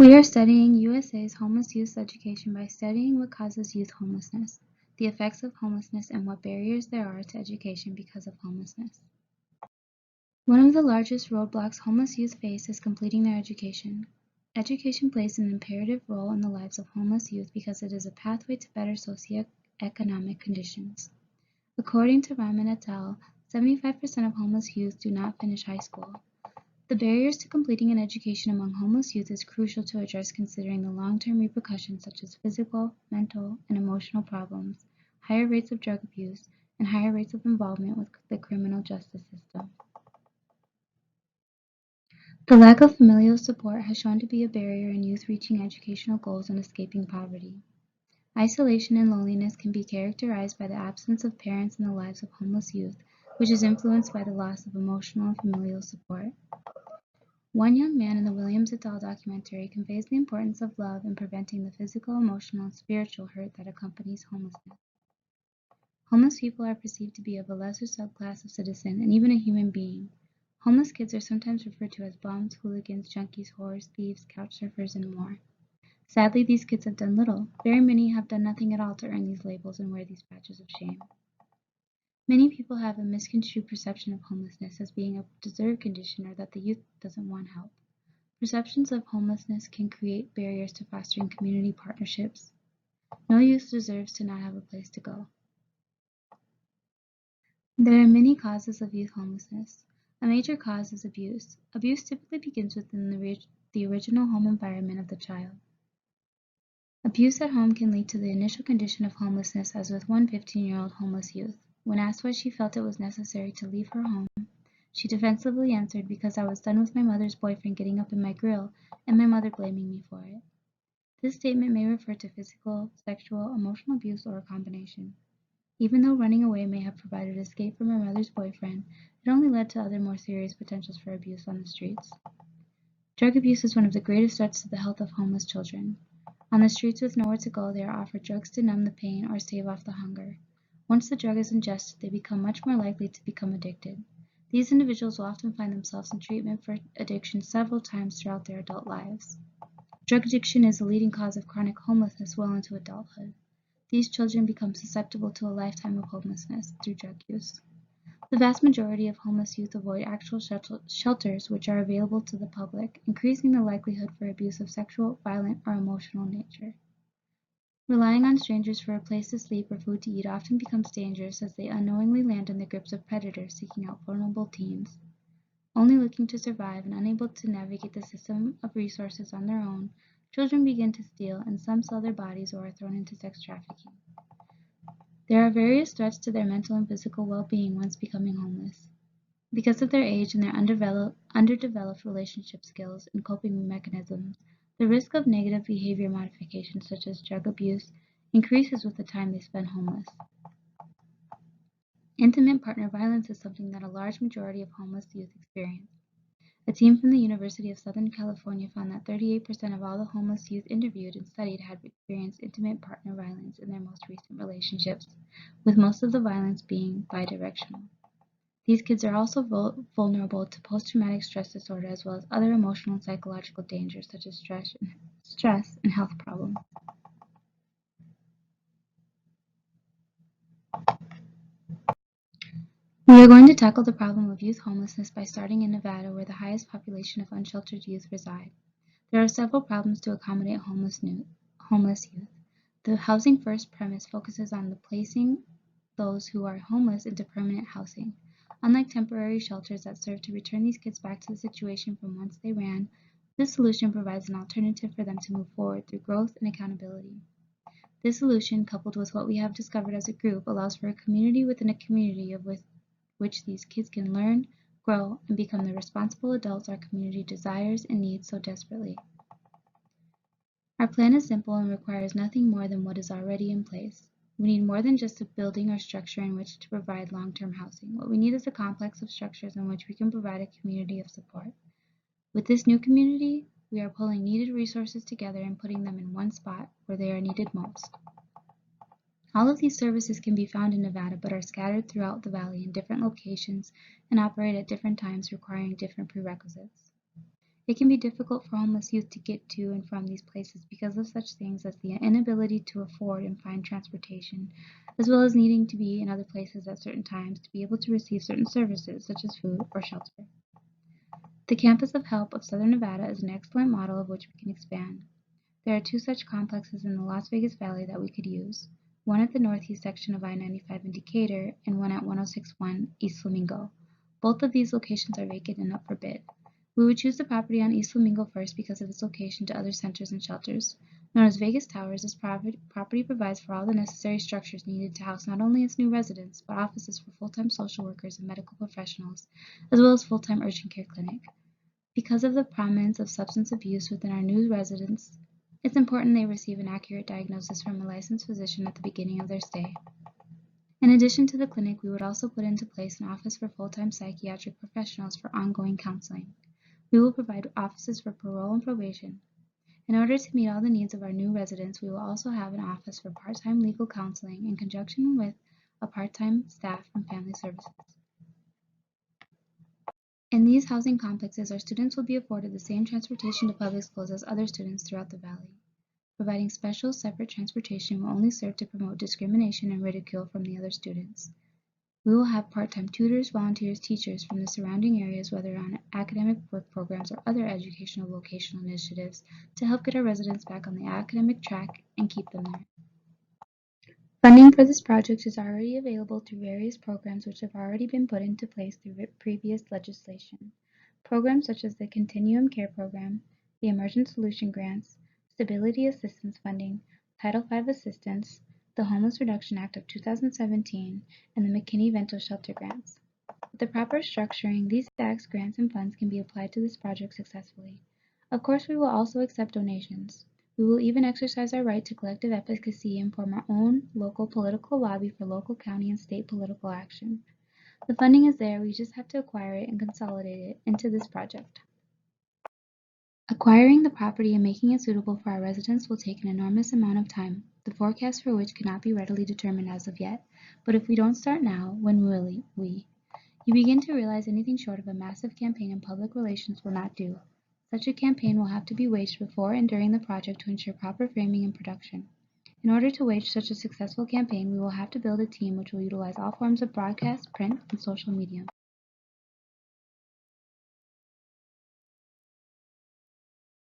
We are studying U.S.A.'s homeless youth education by studying what causes youth homelessness, the effects of homelessness, and what barriers there are to education because of homelessness. One of the largest roadblocks homeless youth face is completing their education. Education plays an imperative role in the lives of homeless youth because it is a pathway to better socioeconomic conditions. According to Ryman et al., 75% of homeless youth do not finish high school. The barriers to completing an education among homeless youth is crucial to address considering the long-term repercussions such as physical, mental, and emotional problems, higher rates of drug abuse, and higher rates of involvement with the criminal justice system. The lack of familial support has shown to be a barrier in youth reaching educational goals and escaping poverty. Isolation and loneliness can be characterized by the absence of parents in the lives of homeless youth, which is influenced by the loss of emotional and familial support. One young man in the Williams et al. Documentary conveys the importance of love in preventing the physical, emotional, and spiritual hurt that accompanies homelessness. Homeless people are perceived to be of a lesser subclass of citizen and even a human being. Homeless kids are sometimes referred to as bums, hooligans, junkies, whores, thieves, couch surfers, and more. Sadly, these kids have done little. Very many have done nothing at all to earn these labels and wear these patches of shame. Many people have a misconstrued perception of homelessness as being a deserved condition or that the youth doesn't want help. Perceptions of homelessness can create barriers to fostering community partnerships. No youth deserves to not have a place to go. There are many causes of youth homelessness. A major cause is abuse. Abuse typically begins within the original home environment of the child. Abuse at home can lead to the initial condition of homelessness, as with one 15-year-old homeless youth. When asked why she felt it was necessary to leave her home, she defensively answered, "Because I was done with my mother's boyfriend getting up in my grill and my mother blaming me for it." This statement may refer to physical, sexual, emotional abuse, or a combination. Even though running away may have provided escape from her mother's boyfriend, it only led to other more serious potentials for abuse on the streets. Drug abuse is one of the greatest threats to the health of homeless children. On the streets with nowhere to go, they are offered drugs to numb the pain or stave off the hunger. Once the drug is ingested, they become much more likely to become addicted. These individuals will often find themselves in treatment for addiction several times throughout their adult lives. Drug addiction is a leading cause of chronic homelessness well into adulthood. These children become susceptible to a lifetime of homelessness through drug use. The vast majority of homeless youth avoid actual shelters which are available to the public, increasing the likelihood for abuse of sexual, violent, or emotional nature. Relying on strangers for a place to sleep or food to eat often becomes dangerous as they unknowingly land in the grips of predators seeking out vulnerable teens. Only looking to survive and unable to navigate the system of resources on their own, children begin to steal and some sell their bodies or are thrown into sex trafficking. There are various threats to their mental and physical well-being once becoming homeless. Because of their age and their underdeveloped relationship skills and coping mechanisms, the risk of negative behavior modifications such as drug abuse increases with the time they spend homeless. Intimate partner violence is something that a large majority of homeless youth experience. A team from the University of Southern California found that 38% of all the homeless youth interviewed and studied had experienced intimate partner violence in their most recent relationships, with most of the violence being bidirectional. These kids are also vulnerable to post-traumatic stress disorder as well as other emotional and psychological dangers such as stress and health problems. We are going to tackle the problem of youth homelessness by starting in Nevada, where the highest population of unsheltered youth reside. There are several problems to accommodate homeless youth. The Housing First premise focuses on placing those who are homeless into permanent housing. Unlike temporary shelters that serve to return these kids back to the situation from whence they ran, this solution provides an alternative for them to move forward through growth and accountability. This solution, coupled with what we have discovered as a group, allows for a community within a community of which these kids can learn, grow, and become the responsible adults our community desires and needs so desperately. Our plan is simple and requires nothing more than what is already in place. We need more than just a building or structure in which to provide long-term housing. What we need is a complex of structures in which we can provide a community of support. With this new community, we are pulling needed resources together and putting them in one spot where they are needed most. All of these services can be found in Nevada but are scattered throughout the valley in different locations and operate at different times requiring different prerequisites. It can be difficult for homeless youth to get to and from these places because of such things as the inability to afford and find transportation, as well as needing to be in other places at certain times to be able to receive certain services such as food or shelter. The Campus of Help of Southern Nevada is an excellent model of which we can expand. There are two such complexes in the Las Vegas Valley that we could use, one at the northeast section of I-95 in Decatur and one at 1061 East Flamingo. Both of these locations are vacant and up for bid. We would choose the property on East Flamingo first because of its location to other centers and shelters. Known as Vegas Towers, this property provides for all the necessary structures needed to house not only its new residents, but offices for full-time social workers and medical professionals, as well as full-time urgent care clinic. Because of the prominence of substance abuse within our new residents, it's important they receive an accurate diagnosis from a licensed physician at the beginning of their stay. In addition to the clinic, we would also put into place an office for full-time psychiatric professionals for ongoing counseling. We will provide offices for parole and probation. In order to meet all the needs of our new residents, we will also have an office for part-time legal counseling in conjunction with a part-time staff from family services. In these housing complexes, our students will be afforded the same transportation to public schools as other students throughout the valley. Providing special, separate transportation will only serve to promote discrimination and ridicule from the other students. We will have part-time tutors, volunteers, teachers from the surrounding areas, whether on academic work programs or other educational vocational initiatives, to help get our residents back on the academic track and keep them there. Funding for this project is already available through various programs which have already been put into place through previous legislation. Programs such as the Continuum Care Program, the Emergent Solution Grants, Stability Assistance Funding, Title V Assistance, the Homeless Reduction Act of 2017, and the McKinney-Vento Shelter Grants. With the proper structuring, these acts, grants, and funds can be applied to this project successfully. Of course, we will also accept donations. We will even exercise our right to collective efficacy and form our own local political lobby for local, county, and state political action. The funding is there, we just have to acquire it and consolidate it into this project. Acquiring the property and making it suitable for our residents will take an enormous amount of time, the forecast for which cannot be readily determined as of yet. But if we don't start now, when will we? You begin to realize anything short of a massive campaign in public relations will not do. Such a campaign will have to be waged before and during the project to ensure proper framing and production. In order to wage such a successful campaign, we will have to build a team which will utilize all forms of broadcast, print, and social media.